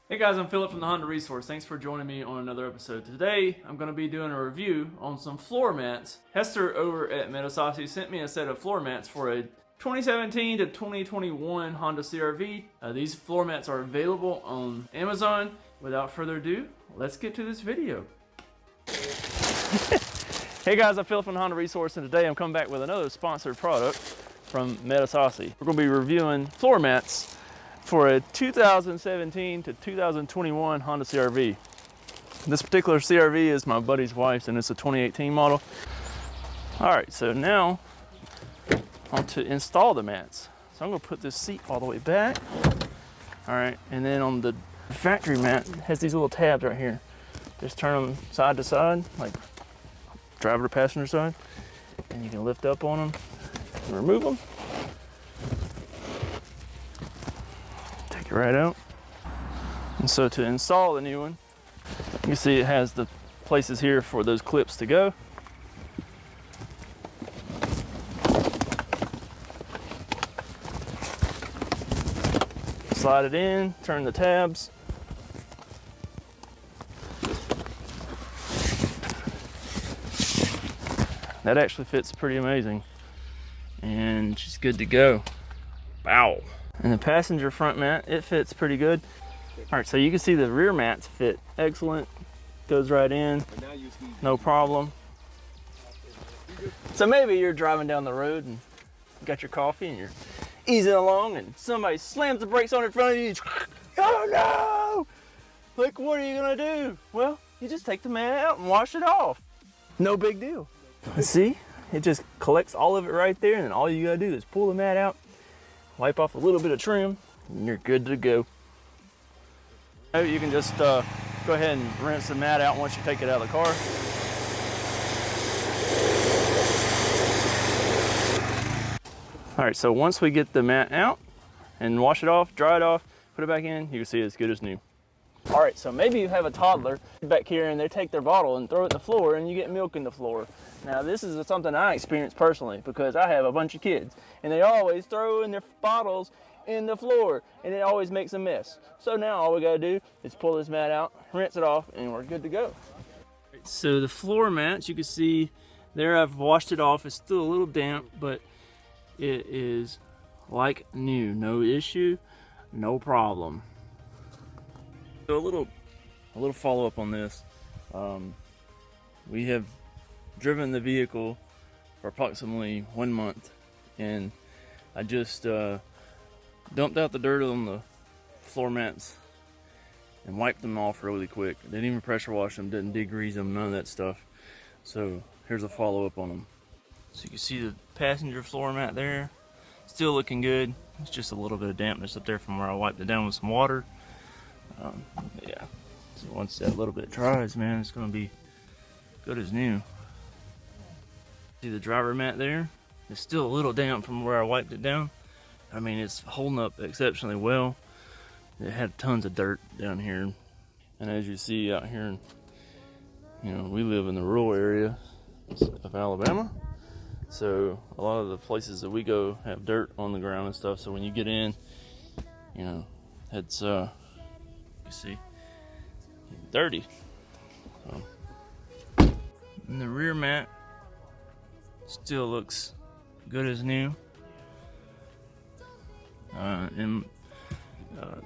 Hey guys, I'm Philip from the Honda Resource. Thanks for joining me on another episode. Today, I'm going to be doing a review on some floor mats. Hester over at Medesasi sent me a set of floor mats for a 2017 to 2021 Honda CRV. These floor mats are available on Amazon. Without further ado, let's get to this video. Hey guys, I'm Philip from the Honda Resource, and today I'm coming back with another sponsored product from Medesasi. We're going to be reviewing floor mats for a 2017 to 2021 Honda CRV. This particular CRV is my buddy's wife's, and it's a 2018 model. All right, so now on to install the mats. So I'm gonna put this seat all the way back. All right, and then on the factory mat, it has these little tabs right here. Just turn them side to side, like driver to passenger side, and you can lift up on them and remove them. Take it right out. And so to install the new one, you can see it has the places here for those clips to go. Slide it in, turn the tabs. That actually fits pretty amazing. And she's good to go. Wow. And the passenger front mat, it fits pretty good. All right, so you can see the rear mats fit excellent. Goes right in, no problem. So maybe you're driving down the road and you got your coffee and you're easing along and somebody slams the brakes on in front of you. Oh no! Like, what are you gonna do? Well, you just take the mat out and wash it off. No big deal. See, it just collects all of it right there, and then all you gotta do is pull the mat out, wipe off a little bit of trim, and you're good to go. You can just go ahead and rinse the mat out once you take it out of the car. All right, so once we get the mat out and wash it off, dry it off, put it back in, you can see it's good as new. All right, so maybe you have a toddler back here and they take their bottle and throw it in the floor and you get milk in the floor. Now this is something I experienced personally because I have a bunch of kids and they always throw in their bottles in the floor and it always makes a mess. So now all we gotta do is pull this mat out, rinse it off, and we're good to go. So the floor mats, you can see there I've washed it off. It's still a little damp, but it is like new. No issue, no problem. So a little follow-up on this. We have driven the vehicle for approximately 1 month, and I just dumped out the dirt on the floor mats and wiped them off really quick. Didn't even pressure wash them, didn't degrease them, none of that stuff. So here's a follow-up on them. So you can see the passenger floor mat there, still looking good. It's just a little bit of dampness up there from where I wiped it down with some water. Yeah, so once that little bit dries, man, it's gonna be good as new. See the driver mat there? It's still a little damp from where I wiped it down. I mean, it's holding up exceptionally well. It had tons of dirt down here, and as you see out here, you know, we live in the rural area of Alabama, so a lot of the places that we go have dirt on the ground and stuff. So when you get in, you know, it's you see, dirty. So, and the rear mat still looks good as new.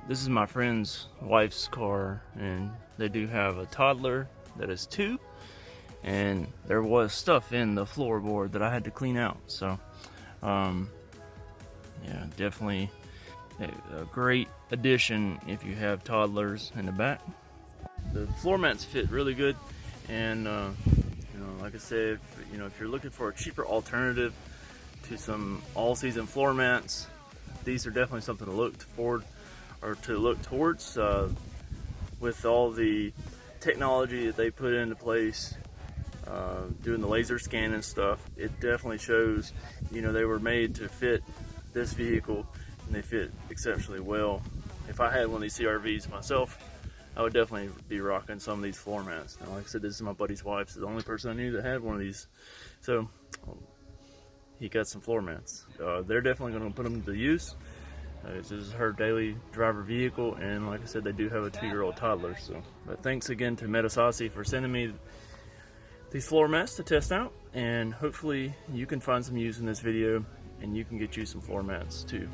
This is my friend's wife's car, and they do have a toddler that is 2, and there was stuff in the floorboard that I had to clean out. So, yeah, definitely a great addition if you have toddlers in the back. The floor mats fit really good, and you know, like I said, you know, if you're looking for a cheaper alternative to some all-season floor mats, these are definitely something to look forward or to look towards. With all the technology that they put into place, doing the laser scan and stuff, it definitely shows, you know, they were made to fit this vehicle, and they fit exceptionally well. If I had one of these CRVs myself, I would definitely be rocking some of these floor mats. Now, like I said, this is my buddy's wife. She's the only person I knew that had one of these. So he got some floor mats. They're definitely going to put them to use. This is her daily driver vehicle, and like I said, they do have a 2-year-old toddler. So, but thanks again to Medesasi for sending me these floor mats to test out, and hopefully you can find some use in this video and you can get you some floor mats too.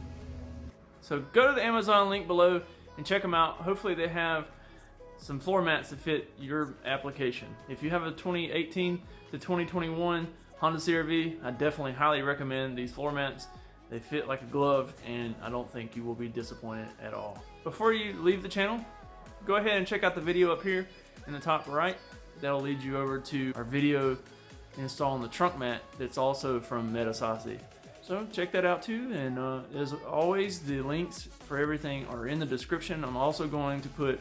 So go to the Amazon link below and check them out. Hopefully they have some floor mats that fit your application. If you have a 2018 to 2021 Honda CRV, I definitely highly recommend these floor mats. They fit like a glove, and I don't think you will be disappointed at all. Before you leave the channel, go ahead and check out the video up here in the top right. That'll lead you over to our video installing the trunk mat that's also from Medesasi. So check that out too, and as always, the links for everything are in the description. I'm also going to put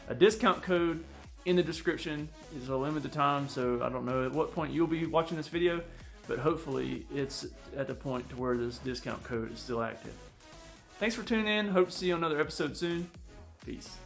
a discount code in the description. It's a limited time, so I don't know at what point you'll be watching this video, but hopefully it's at the point to where this discount code is still active. Thanks for tuning in. Hope to see you on another episode soon. Peace.